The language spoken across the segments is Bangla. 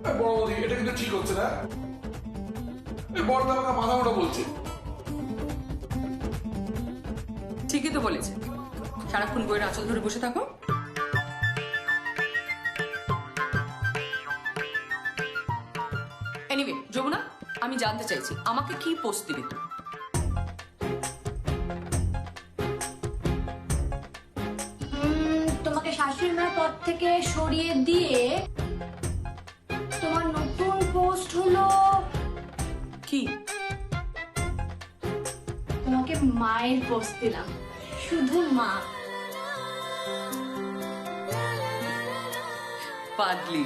বড় বৌদি, এটা কিন্তু ঠিক হচ্ছে না। এই বড়দা আমাকে মাথা মোটা বলছে। ঠিকই তো বলেছে, সারাক্ষণ বইয়ের আঁচল ধরে বসে থাকো। এনিওয়ে যমুনা, আমি জানতে চাইছি আমাকে কি পোস্ট দিবে তুমি? তোমাকে শাশুড়ি মায়ের পদ থেকে সরিয়ে দিয়ে তোমার নতুন পোস্ট হলো কি? তোমাকে মায়ের পোস্ট দিলাম, শুধু মা। পাগলি,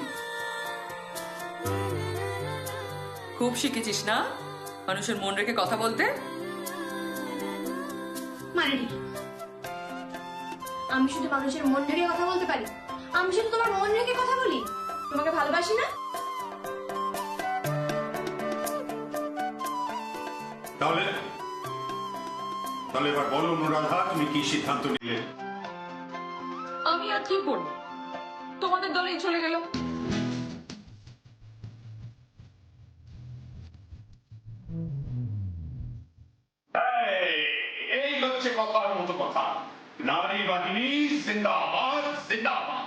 খুব শিখেছিস না মানুষের মন রেখে কথা বলতে। মানে কি? আমি শুধু মানুষের মন রেখে কথা বলতে পারি? আমি শুধু তোমার মন রেখে কথা বলি? তোমাকে ভালোবাসি না? তাহলে তাহলে এবার বলো অনুরাধা, তুমি কি সিদ্ধান্ত নিলে? আমি আর কি করবো, তোমাদের দলেই চলে গেল। এই হচ্ছে কথার মতো কথা। নারী বাহিনী জিন্দাবাদ, জিন্দাবাদ।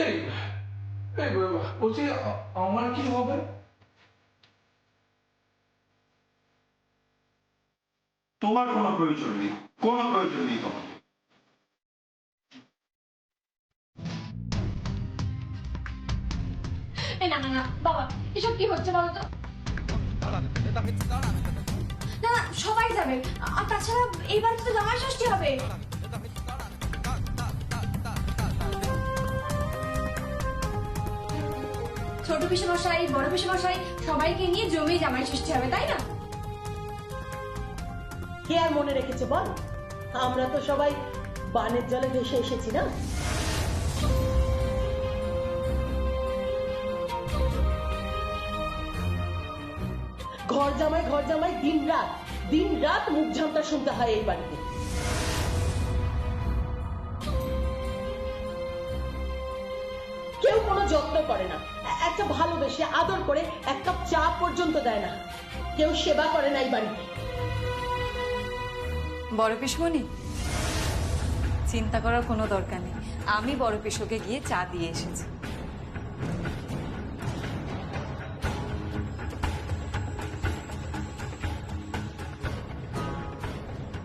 এই এই বলছি, আমার কি হবে? তোমার কোনো প্রয়োজন নেই, কোনো প্রয়োজন নেই তোমার। না না না বাবা, এসব কি হচ্ছে বলো তো? না না, সবাই যাবে। আর তাছাড়া এই বাড়িতে তো জামাই ষষ্ঠী হবে। ছোট পিসেমশাই, বড় পিসেমশাই সবাইকে নিয়ে জমি জামাই ষষ্ঠী হবে, তাই না? কে আর মনে রেখেছে বল? আমরা তো সবাই বানের জলে ভেসে এসেছি না। ঘর জামাই দিন রাত মুখ ঝামটা শুনতে হয় এই বাড়িতে। কেউ কোনো যত্ন করে না, একটা ভালোবেসে আদর করে এক কাপ চা পর্যন্ত দেয় না, কেউ সেবা করে না এই বাড়িতে। বড় পিসমণি, চিন্তা করার কোনো দরকার নেই, আমি বড় পিসোকে গিয়ে চা দিয়ে এসেছি।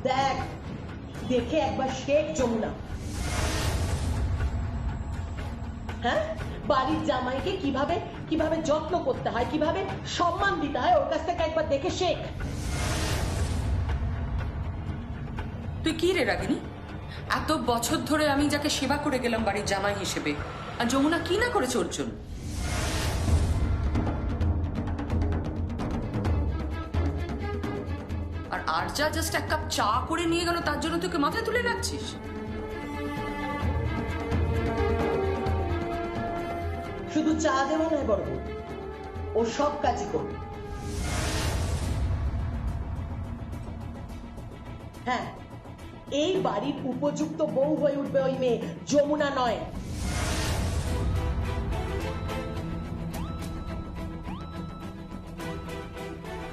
দেখ, দেখে একবার শেখ যমুনা। হ্যাঁ, বাড়ির জামাইকে কিভাবে কিভাবে যত্ন করতে হয়, কিভাবে সম্মান দিতে হয়, ওর কাছ থেকে একবার দেখে শেখ। তুই কি রে রাগিনী? এত বছর ধরে আমি যাকে সেবা করে গেলাম বাড়ির জামাই হিসেবে, আর যমুনা কি না করেছে ওর জন্য? আর আরজা জাস্ট এক কাপ চা করে নিয়ে গেল, তার জন্য তোকে মাথায় তুলে রাখছিস? শুধু চা দেওয়া নয় বড় বউ, ও সব কাজই করবে। হ্যাঁ, এই বাড়ির উপযুক্ত বউ হয়ে উঠবে ওই মেয়ে, যমুনা নয়।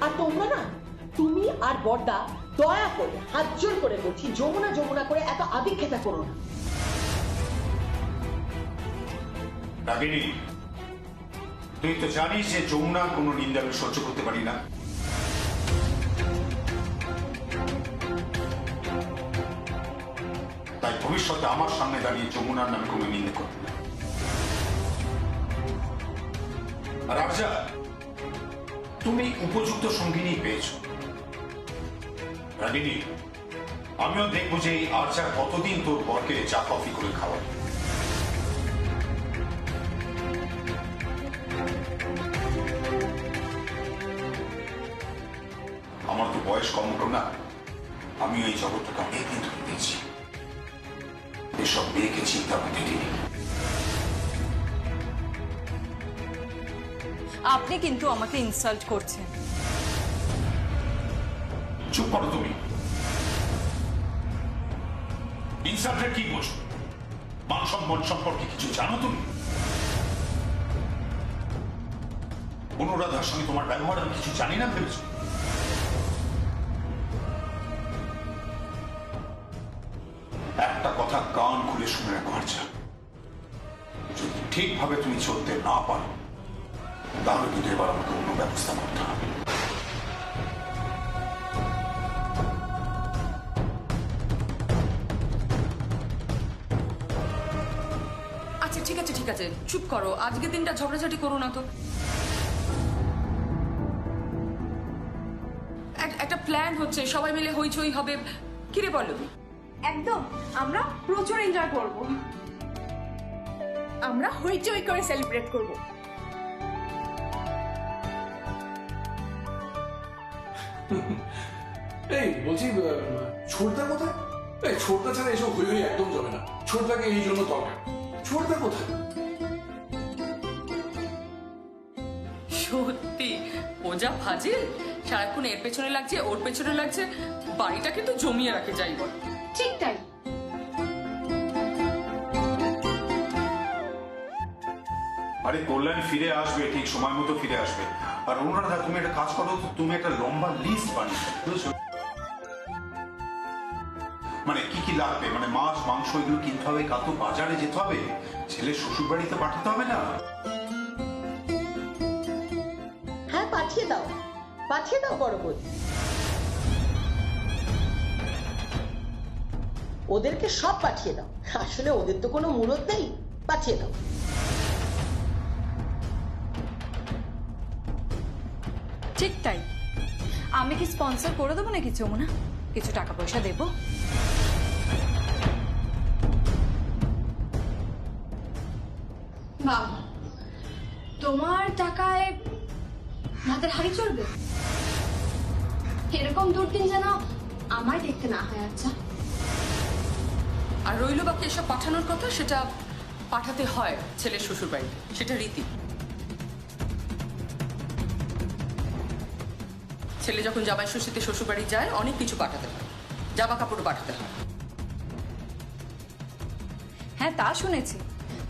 আর তোমরা না, তুমি আর বড়দা দয়া করে হাত জোর করে বলছি, যমুনা যমুনা করে এত আদিক্ষেতা করো না। রাগিনী, তুই তো জানিস যে যমুনার কোনো নিন্দা আমি সহ্য করতে পারি না। তাই ভবিষ্যতে আমার সামনে দাঁড়িয়ে যমুনার নামে কোনো নিন্দা করবে না। আর আরজা, তুমি উপযুক্ত সঙ্গিনী পেয়েছ। রাগিনী, আমিও দেখবো যে এই আরজা কতদিন তোর বরকে চা কফি করে খাওয়ায়। আমার তো বয়স কম হলো না, আমি এই জগৎটাকে অনেকদিন ধরে পেয়েছি। এসব মেয়েকে চিন্তা করতে দিই। আপনি কিন্তু আমাকে ইনসাল্ট করছেন। চুপ করো তুমি। ইনসাল্টেড কি বোঝো? মান সম্মান সম্পর্কে কিছু জানো তুমি? অনুরাধার সঙ্গে তোমার ব্যবহার আমি কিছু জানি না ভেবেছো? একটা কথা কান খুলে শুনে রাখো আর্চা, যদি ঠিকভাবে তুমি চলতে না পারো তাহলে কিন্তু এবার আমাকে অন্য ব্যবস্থা করতে হবে। আচ্ছা ঠিক আছে ঠিক আছে, চুপ করো, আজকের দিনটা ঝগড়াঝাটি করো না তো। একটা প্ল্যান হচ্ছে, সবাই মিলে হইচই হবে, কিরে বলো? একদম, আমরা প্রচুর এনজয় করব। আমরা হইচই করে সেলিব্রেট করব। এই বলছি, ছোটদা কোথায়? এই ছোটদা ছাড়া এসব হই হই একদম জমে না। ছোটদাকে এই জন্য দরকার। ছোটদা কোথায়? সত্যি ও যা ফাজিল, সারাক্ষণ এর পেছনে লাগছে ওর পেছনে লাগছে, বাড়িটা কিন্তু জমিয়ে রাখে যাই বল। ঠিক তাই। আরে কল্যাণ ফিরে আসবে, ঠিক সময় মতো ফিরে আসবে। আর অনুরাধা তুমি একটা কাজ করো তো, তুমি একটা লম্বা লিস্ট বানিয়ে বুঝছো? মানে কি কি লাগবে, মানে মাছ মাংস এগুলো কিনতে হবে, কাল তো বাজারে যেতে হবে, ছেলে শ্বশুর বাড়িতে পাঠাতে হবে না? হ্যাঁ, পাঠিয়ে দাও বড় বোন। ওদেরকে সব পাঠিয়ে দাও, আসলে ওদের তো কোনো মুরত নেই, পাঠিয়ে দাও। ঠিক তাই, আমি কি স্পন্সর করে দেবো নাকি যমুনা? কিছু টাকা পয়সা দেবো। বাবা, তোমার টাকায় ভাতের হাড়ি চলবে? এরকম দুর্দিন যেন আমায় দেখতে না হয়। আচ্ছা, আর রইল বাকি এসব পাঠানোর কথা, সেটা পাঠাতে হয় ছেলের শ্বশুর বাড়িতে, সেটা রীতি। ছেলে যখন জামাই ষষ্ঠীতে শ্বশুর বাড়ি যায় অনেক কিছু পাঠাতে হয়, জামা কাপড় পাঠাতে হয়। হ্যাঁ তা শুনেছি,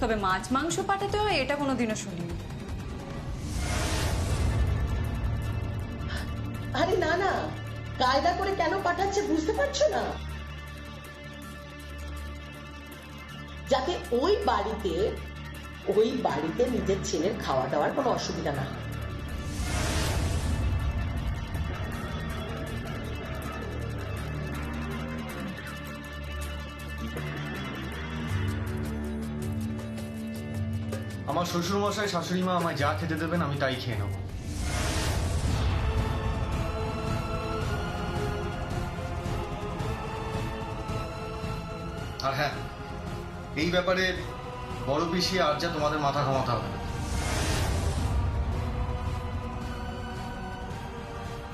তবে মাছ মাংস পাঠাতে হয় এটা কোনোদিনও শুনিনি। আরে না না, কায়দা করে কেন পাঠাচ্ছে বুঝতে পারছো না? যাতে ওই বাড়িতে নিজের ছেলের খাওয়া দাওয়ার কোনো অসুবিধা না হয়। আমার শ্বশুর মশাই শাশুড়ি মা আমায় যা খেতে দেবেন আমি তাই খেয়ে নেব। আর হ্যাঁ, এই ব্যাপারে বড় পিসি আর যা তোমাদের মাথা ঘামাতে হবে না।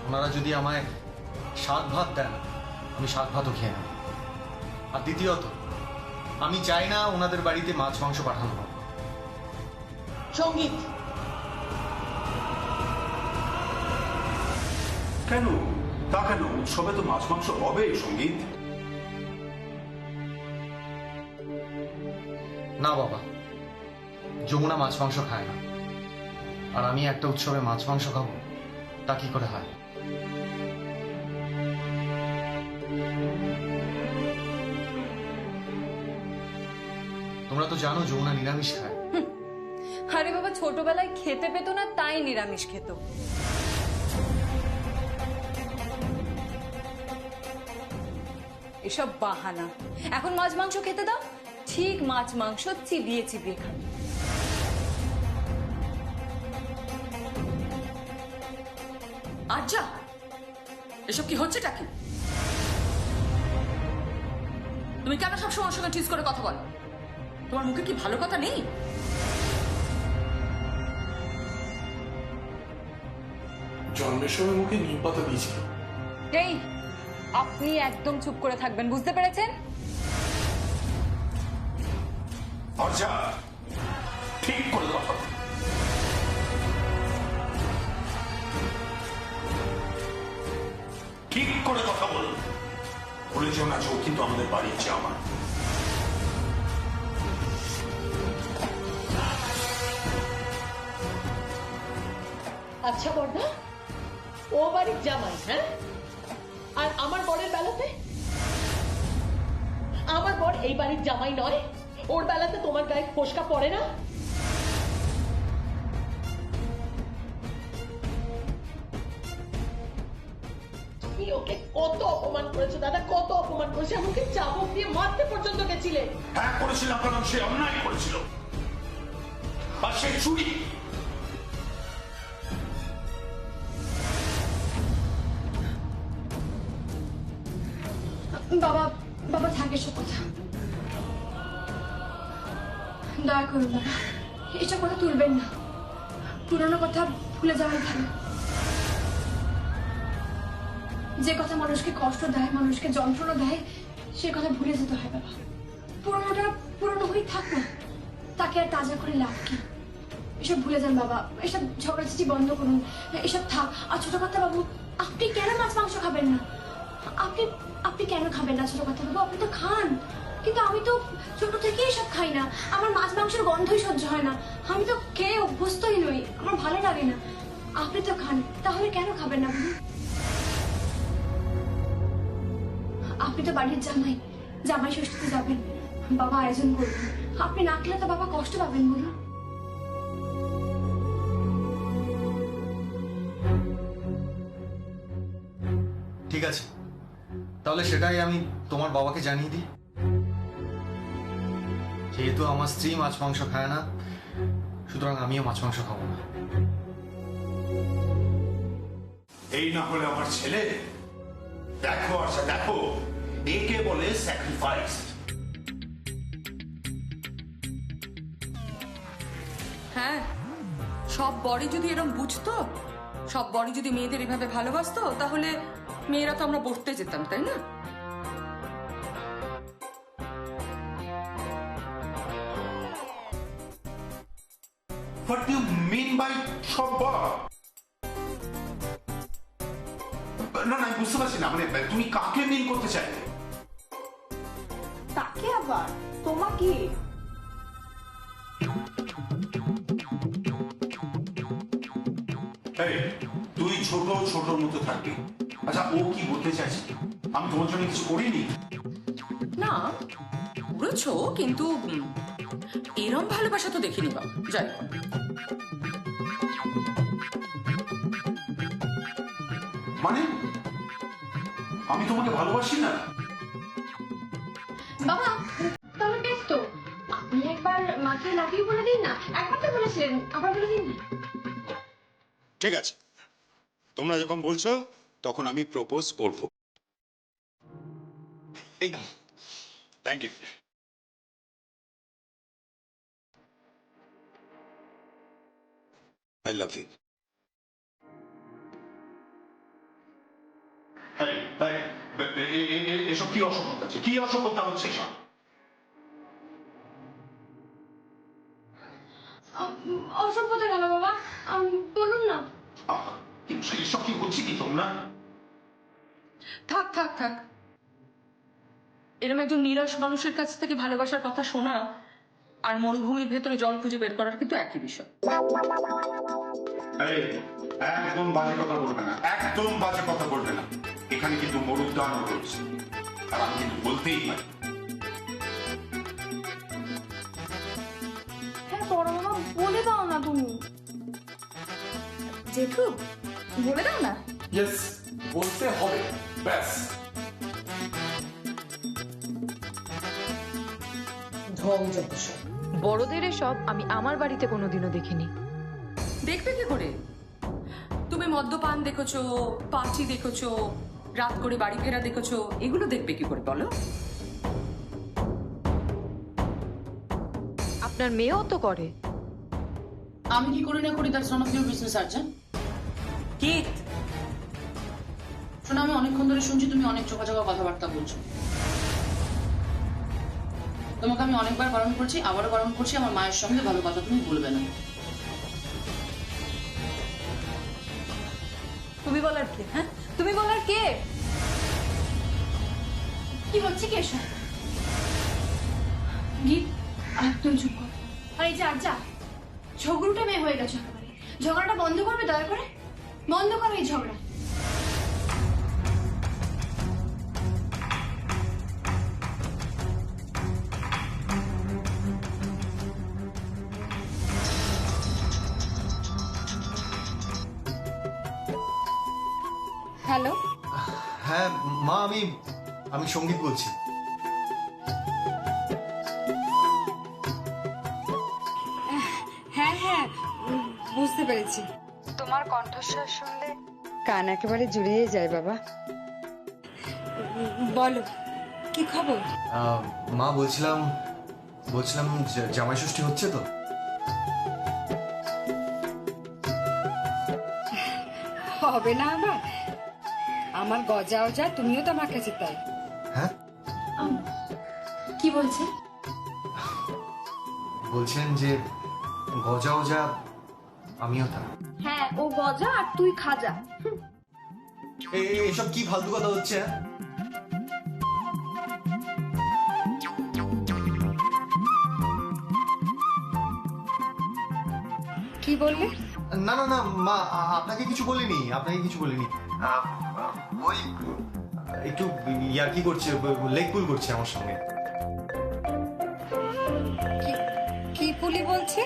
ওনারা যদি আমায় শাক ভাত দেন আমি শাক ভাতও খেয়ে নেব। আর দ্বিতীয়ত, আমি চাই না ওনাদের বাড়িতে মাছ মাংস পাঠানো হোক। সঙ্গীত, কেন? তা কেন? উৎসবে তো মাছ মাংস হবে। সঙ্গীত, না বাবা, যমুনা মাছ মাংস খায় না, আর আমি একটা উৎসবে মাছ মাংস খাবো, তা কি করে হয়? তোমরা তো জানো যমুনা নিরামিষ খায়। আরে বাবা, ছোটবেলায় খেতে পেতো না তাই নিরামিষ খেত। এসব বাহানা। এখন মাছ মাংস খেতে দাও, ঠিক মাছ মাংস চিবিয়ে চিবিয়ে খাবে। আর যা, এসব কি হচ্ছেটা কি? তুমি কেন সবসময় ওর সঙ্গে টিজ করে কথা বলো? তোমার মুখে কি ভালো কথা নেই? জন্মের সময় মুখে নিম পাতা দিয়েছিল। এই, আপনি একদম চুপ করে থাকবেন, বুঝতে পেরেছেন? আচ্ছা, ঠিক করে কথা বল। ঠিক করে কথা বলুন। বলে যেও না যে ও কিন্তু আমাদের বাড়ির জামাই। আচ্ছা বর্দা, ও বাড়ির জামাই, হ্যাঁ? আর আমার বরের বেলাতে? আমার বর এই বাড়ির জামাই নয়? ওর বেলাতে তোমার গায়ে ফোসকা পড়ে না? তুমি ওকে কত অপমান করেছো দাদা, কত অপমান করেছো, এমনকি চাবুক দিয়ে মারতে পর্যন্ত গেছিলে। হ্যাঁ করেছিলাম, কারণ সে অন্যায় করেছিল আর সে চুরি। বাবা বাবা থাকে সব কথা, দয়া করুন বাবা, এসব কথা তুলবেন না। পুরোনো কথা ভুলে যাওয়াই ভালো। যে কথা মানুষকে কষ্ট দেয়, মানুষকে যন্ত্রণা দেয়, সে কথা ভুলে যেতে হয় বাবা। পুরোনোটা পুরোনো হয়ে থাক না, তাকে আর তাজা করে লাভ কি? এসব ভুলে যান বাবা, এসব ঝগড়াঝাটি বন্ধ করুন, এসব থাক। আর ছোট কথা বাবু, আপনি কেন মাছ মাংস খাবেন না? আপনি আপনি কেন খাবেন না ছোট কথা বাবু? আপনি তো খান, কিন্তু আমি তো ছোট থেকেই সব খাই না। আমার মাছ মাংসের গন্ধই সহ্য হয় না। আমি তো খেয়ে অভ্যস্তই নই, আমার ভালো লাগে না। আপনি তো খান, তাহলে কেন খাবেন না বলুন? আপনি তো বাড়ির জামাই, জামাই ষষ্ঠীতে যাবেন, বাবা আয়োজন করবেন। আপনি না খেলে তো বাবা কষ্ট পাবেন বলুন। ঠিক আছে, তাহলে সেটাই আমি তোমার বাবাকে জানিয়ে দিই। যেহেতু আমার স্ত্রী মাছ মাংস খায় না, সুতরাং আমিও মাছ মাংস খাবো না। এই না হলে আমার ছেলে, দেখো আশা দেখো, একে বলে স্যাক্রিফাইস। হ্যাঁ, সব বড়ি যদি এরকম বুঝতো, সব বড়ি যদি মেয়েদের এভাবে ভালোবাসতো, তাহলে মেয়েরা তো আমরা পড়তে যেতাম, তাই না? What do you mean by সব বড়? না না, আমি বুঝতে পারছি না, মানে তুমি কাকে মিন করতে চাইলে? তাকে আবার তোমাকে? এই, তুই ছোট ছোটর মতো থাকবি। আচ্ছা, ও কি বলতে চাইছে? আমি তোমার জন্য কিছু করিনি। না, করেছো, কিন্তু এরম ভালোবাসা তো দেখিনি বাবা। যাই হোক। মানে আমি তোমাকে ভালোবাসি না? বাবা তাহলে বেশ তো, আপনি একবার মাকে লাগিয়ে বলে দিন না। একবার তো বলেছিলেন, আবার বলে দিন না। ঠিক আছে, তোমরা যখন বলছো তখন আমি প্রপোজ করব। Thank you. I love you. এসব কি অসম্ভব আছে? কি অসম্ভবতা হচ্ছে এসব? অসভ্যতা কেন বাবা, বলুন না। এসব কি হচ্ছে কি তোমরা? থাক থাক থাক, এরকম একজন নিরাশ মানুষের কাছ থেকে ভালোবাসার কথা শোনা আর মরুভূমির ভেতরে জল খুঁজে বের করার কিন্তু একই বিষয়। একদম বাজে কথা বলবে না, একদম বাজে কথা বলবে না। এখানে কিন্তু মরুদ্যানও রয়েছে, আর আমি কিন্তু বলতেই পারি। হ্যাঁ বড় মামা, বলে দাও না তুমি। জেঠু বলে দাও না। ইয়েস, বলতে হবে, ব্যাস। বড়দের এসব আমি আমার বাড়িতে কোনোদিনও দেখিনি। দেখবে কি করে? তুমি মদ্যপান দেখেছো, পার্টি দেখেছো, রাত করে বাড়ি ফেরা দেখেছো, এগুলো দেখবে কি করে বলো? আপনার মেয়েও তো করে। আমি কি করি না করি, that's none of your business urgent. Kit, শোনো, আমি অনেকক্ষণ ধরে শুনছি তুমি অনেক চোখা চোখা কথাবার্তা বলছো। তোমাকে আমি অনেকবার বারণ করছি, আবারও বারণ করছি, আমার মায়ের সঙ্গে ভালো কথা তুমি বলবে না। তুমি বলার কে? হ্যাঁ, তুমি বলার কে? কি হচ্ছে কি এসব? গীত, আর তুই চুপ কর। আর এই যে আর যা ঝগড়ুটা মেয়ে হয়ে গেছে একেবারে। ঝগড়াটা বন্ধ করবে দয়া করে, বন্ধ করো এই ঝগড়া। হ্যালো, হ্যাঁ মা, আমি সঙ্গীত বলছি। হ্যাঁ হ্যাঁ, বুঝতে পেরেছি। তোমার কণ্ঠস্বর শুনলে কান একেবারে জুড়িয়ে যায় বাবা। বলো, কি খবর? মা, বলছিলাম জামাই ষষ্ঠী হচ্ছে তো? হবে না আবার? আমার গজা ওজা, তুমিও তো আমার কাছে তাই। হ্যাঁ, কি বলছে? বলছেন যে গজা ওজা আমিও তা। হ্যাঁ, ও গজা আর তুই খাজা। এসব কি ফালতু কথা হচ্ছে? কি বললে? না না না মা, আপনাকে কিছু বলিনি। ওই একটু ইয়ার্কি করছে, লেগ পুল করছে আমার সঙ্গে। কি পুলি বলছে?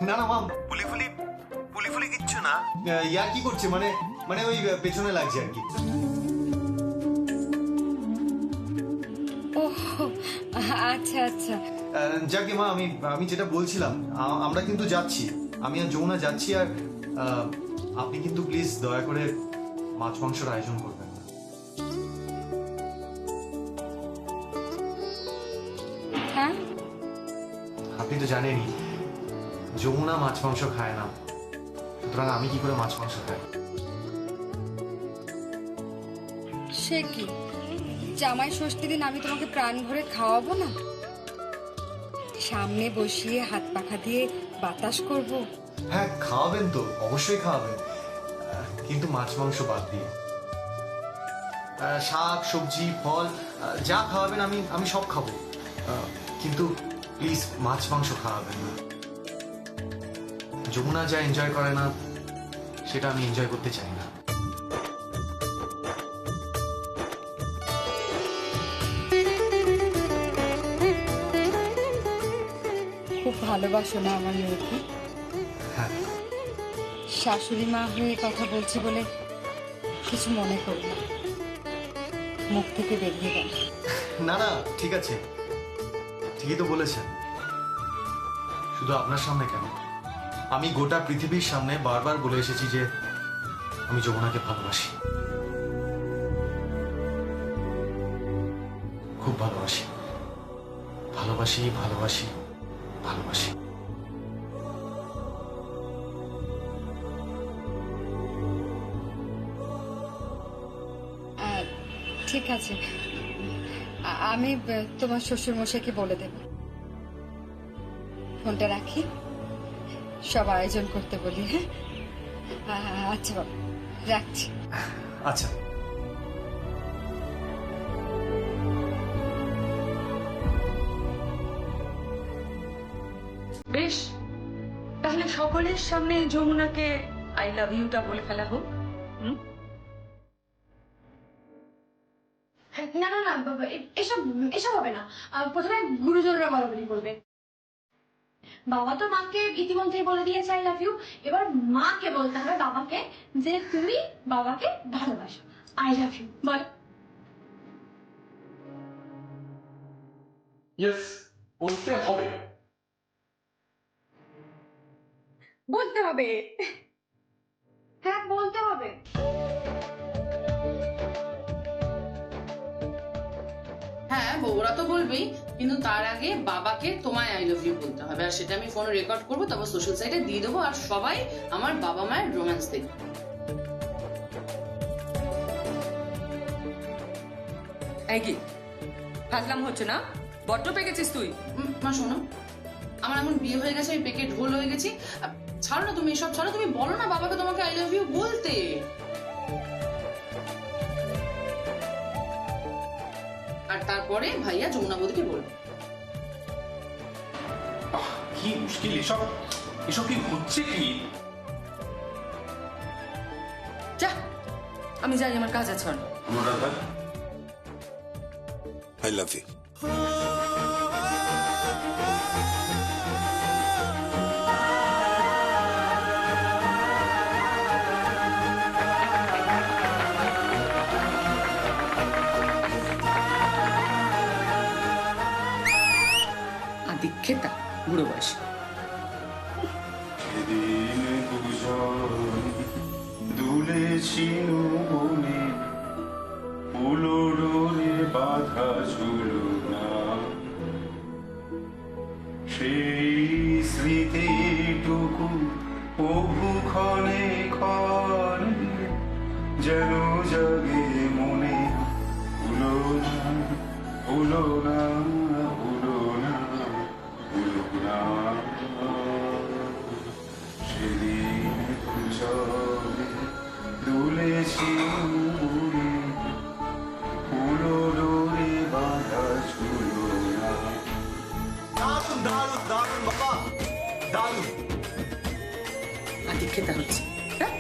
না না মা, পুলি কিচ্ছু না। ইয়ার্কি করছে, মানে ওই পেছনে লাগছে আর কি। ও আচ্ছা আচ্ছা। যাকে মা, আমি যেটা বলছিলাম, আমরা কিন্তু যাচ্ছি, আমি আর যমুনা যাচ্ছি। আর আপনি কিন্তু প্লিজ দয়া করে মাছ মাংসের আয়োজন করবেন না। হ্যাঁ, আপনি তো জানেনই যমুনা মাছ মাংস খায় না, সুতরাং আমি কি করে মাছ মাংস খাই? সে কি, জামাই ষষ্ঠী দিন আমি তোমাকে প্রাণ ভরে খাওয়াবো না? সামনে বসিয়ে হাত পাখা দিয়ে বাতাস করব। হ্যাঁ, খাওয়াবেন তো, অবশ্যই খাওয়াবেন, কিন্তু মাছ মাংস বাদ দিয়ে। শাক সবজি ফল যা খাওয়াবেন আমি সব খাবো, কিন্তু প্লিজ মাছ মাংস খাওয়াবেন না। যমুনা যা এনজয় করে না, সেটা আমি এনজয় করতে চাই না। খুব ভালোবাসো না আমার মেয়েকে? হ্যাঁ, শাশুড়ি মা হয়ে কথা বলছি বলে কিছু মনে করি না, মুখ থেকে বেরিয়ে গেল। না না, ঠিক আছে, ঠিকই তো বলেছেন। শুধু আপনার সামনে কেন, আমি গোটা পৃথিবীর সামনে বারবার বলে এসেছি যে আমি যমুনাকে ভালোবাসি, খুব ভালোবাসি, ভালোবাসি ভালোবাসি ভালোবাসি। ঠিক আছে, আমি তোমার শ্বশুর মশাইকে বলে দেব। ফোনটা রাখি, সব আয়োজন করতে বলি। হ্যাঁ, আচ্ছা বাবা, রাখছি। আচ্ছা, বেশ, তাহলে সকলের সামনে যমুনাকে আই লাভ ইউটা বলে ফেলা হোক। না না না বাবা, এসব এসব হবে না। প্রথমে গুরুজনরা বলাবলি করবে। বাবা তো মাকে ইতিমধ্যেই বলে দিয়েছে আই লাভ ইউ। এবার মাকে বলতে হবে বাবাকে যে তুমি বাবাকে ভালোবাসো, আই লাভ ইউ বল। ইয়েস, বলতে হবে। বলতে হবে, হ্যাঁ বলতে হবে। হ্যাঁ, বউরা তো বলবেই, কিন্তু তার আগে বাবাকে তোমায় আই লাভ ইউ বলতে হবে। আর সেটা আমি ফোনে রেকর্ড করবো, তারপর সোশ্যাল সাইটে দিয়ে দেবো, আর সবাই আমার বাবা মায়ের রোম্যান্স দেখবে। কি ফাজলাম হচ্ছে না? বড্ড পেকেছিস তুই। মা শোনো, আমার এমন বিয়ে হয়ে গেছে, আমি পেকে ঢোল হয়ে গেছি। ছাড়ো না, তুমি এসব ছাড়ো, তুমি বলো না বাবাকে তোমাকে আই লাভ ইউ বলতে। তারপরে ভাইয়া যমুনা বৌদিকে বলবে। কি মুশকিল এসব, এসব কি হচ্ছে কি? যা, আমি যাই, আমার কাজ আছে অনেক। Anuradha, I love you. আদিক্ষেতা বুড়ো বয়সে। সেদিন দুজন দুলেছিল বনে, উলোড়ে বাধা ঝুলো না, সেই স্মৃতিটুকু প্রভুক্ষণে ক্ষণে যেন জাগে মনে, ভুলো না, ভুলো না, ভুলো না, ভুলো না। সেদিন দুজনে দুলেছি উড়ে, উলোড়ে বাধা ঝুলো না। দারুণ দারুণ দারুণ বাবা, দারুণ। আদিক্ষেতা হচ্ছে, হ্যাঁ?